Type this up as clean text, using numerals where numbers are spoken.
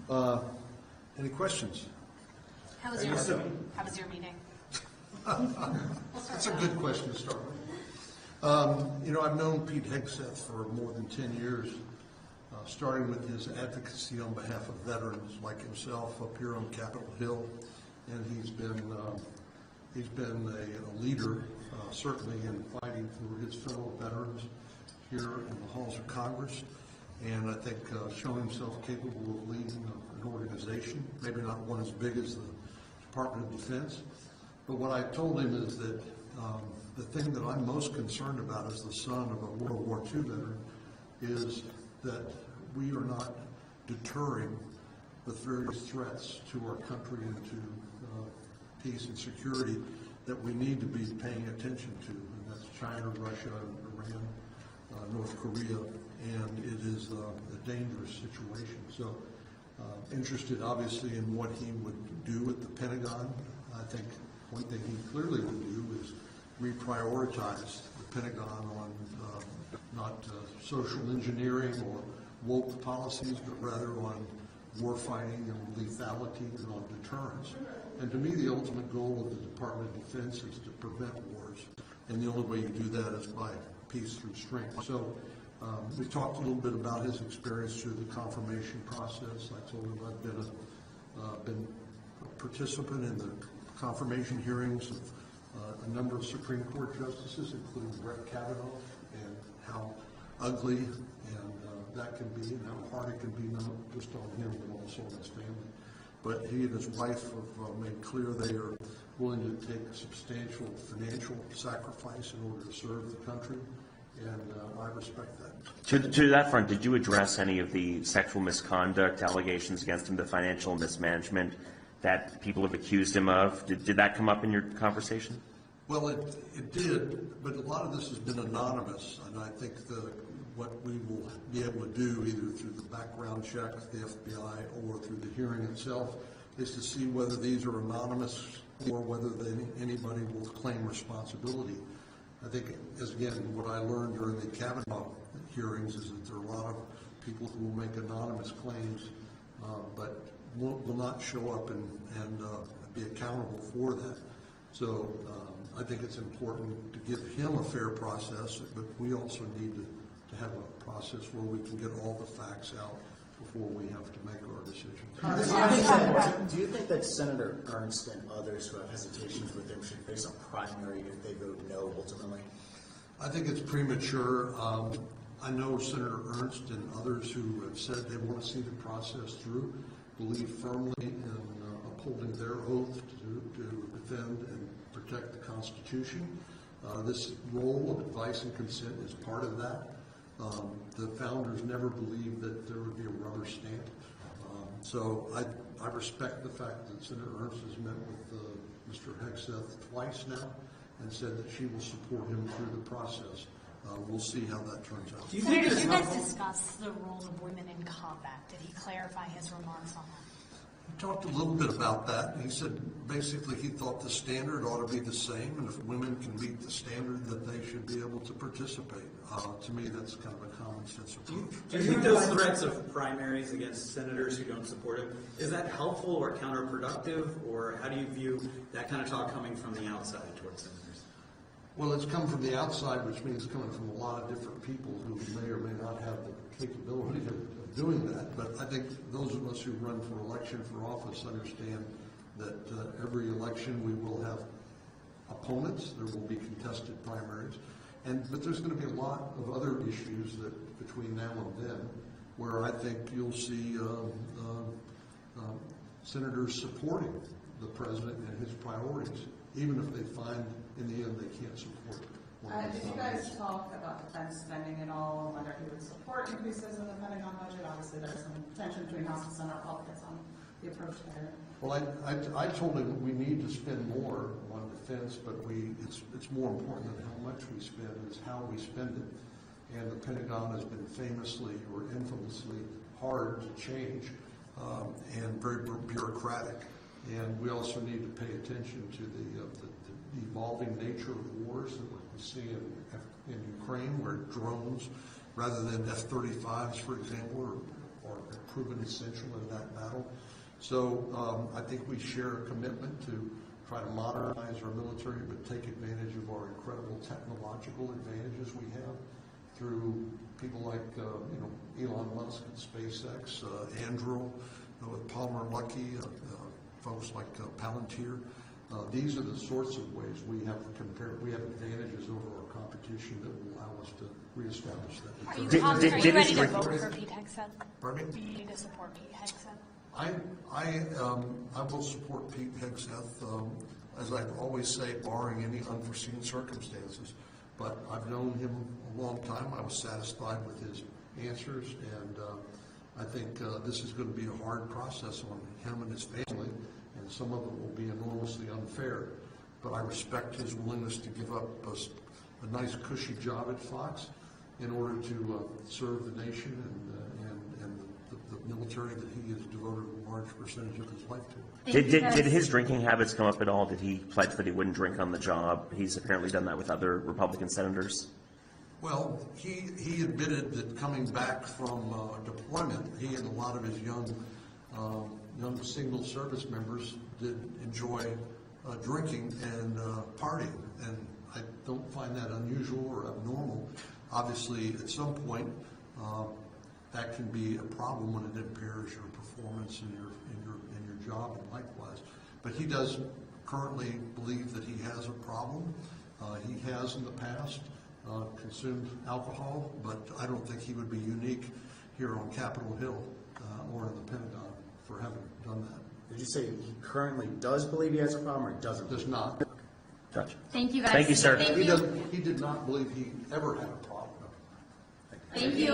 Any questions? How was your meeting? That's a good question to start with. I've known Pete Hegseth for more than 10 years, starting with his advocacy on behalf of veterans like himself up here on Capitol Hill, and he's been a leader, certainly in fighting for his fellow veterans here in the halls of Congress, and I think showing himself capable of leading an organization, maybe not one as big as the Department of Defense. But what I told him is that the thing that I'm most concerned about as the son of a World War II veteran is that we are not deterring the various threats to our country and to peace and security that we need to be paying attention to, and that's China, Russia, Iran, North Korea, and it is a dangerous situation. So interested obviously in what he would do at the Pentagon. I think one thing he clearly would do is reprioritize the Pentagon on not social engineering or woke policies, but rather on war fighting and lethality and on deterrence. And to me, the ultimate goal of the Department of Defense is to prevent wars. And the only way you do that is by peace through strength. So we talked a little bit about his experience through the confirmation process. I told him I've been a participant in the confirmation hearings of a number of Supreme Court justices, including Brett Kavanaugh, and how ugly and that can be, and how hard it can be, not just on him, but also on his family. But he and his wife have made clear they are willing to take a substantial financial sacrifice in order to serve the country, and I respect that. To that front, did you address any of the sexual misconduct allegations against him, the financial mismanagement that people have accused him of? Did that come up in your conversation? Well, it did, but a lot of this has been anonymous, and I think what we will be able to do, either through the background check, the FBI, or through the hearing itself, is to see whether these are anonymous or whether anybody will claim responsibility. I think, as again, what I learned during the Kavanaugh hearings is that there are a lot of people who will make anonymous claims, but will not show up and be accountable for that. So I think it's important to give him a fair process, but we also need to have a process where we can get all the facts out before we have to make our decisions. Do you think that Senator Ernst and others who have hesitations with him should face a primary if they vote no ultimately? I think it's premature. I know Senator Ernst and others who have said they want to see the process through, believe firmly in upholding their oath to defend and protect the Constitution. This role of advice and consent is part of that. The founders never believed that there would be a rubber stamp. So I respect the fact that Senator Ernst has met with Mr. Hegseth twice now and said that she will support him through the process. We'll see how that turns out. Did you guys discuss the role of women in combat? Did he clarify his remarks on that? We talked a little bit about that. He said basically he thought the standard ought to be the same, and if women can meet the standard, that they should be able to participate. To me, that's kind of a common sense approach. Do you think those threats of primaries against senators who don't support him, is that helpful or counterproductive, or how do you view that kind of talk coming from the outside towards senators? Well, it's come from the outside, which means coming from a lot of different people who may or may not have the capability of doing that. But I think those of us who run for election for office understand that every election we will have opponents. There will be contested primaries. But there's going to be a lot of other issues that between now and then where I think you'll see senators supporting the president and his priorities, even if they find in the end they can't support it. Did you guys talk about defense spending at all, and whether he would support increases in the Pentagon budget? Obviously, there's some tension between House and Senate politics on the approach there. Well, I told him we need to spend more on defense, but it's more important than how much we spend, is how we spend it. And the Pentagon has been famously or infamously hard to change and very bureaucratic. And we also need to pay attention to the evolving nature of wars that we see in Ukraine, where drones, rather than F-35s, for example, or proven essential in that battle. So I think we share a commitment to try to modernize our military, but take advantage of our incredible technological advantages we have through people like Elon Musk and SpaceX, Andrew, with Palmer Luckey, folks like Palantir. These are the sorts of ways we have advantages over our competition that will allow us to reestablish that. Are you ready to vote for Pete Hegseth? Pardon me? Are you ready to support Pete Hegseth? I will support Pete Hegseth, as I always say, barring any unforeseen circumstances. But I've known him a long time. I was satisfied with his answers, and I think this is going to be a hard process on him and his family, and some of it will be enormously unfair. But I respect his willingness to give up a nice, cushy job at Fox in order to serve the nation and the military that he has devoted a large percentage of his life to. Did his drinking habits come up at all? Did he pledge that he wouldn't drink on the job? He's apparently done that with other Republican senators. Well, he admitted that coming back from deployment, he and a lot of his young single service members did enjoy drinking and partying, and I don't find that unusual or abnormal. Obviously, at some point, that can be a problem when it impairs your performance in your job and likewise. But he does currently believe that he has a problem. He has in the past consumed alcohol, but I don't think he would be unique here on Capitol Hill or in the Pentagon for having done that. Did you say he currently does believe he has a problem, or he doesn't? Does not. Gotcha. Thank you, guys. Thank you, sir. Thank He you. did not believe he ever had a problem. Thank you. Thank you.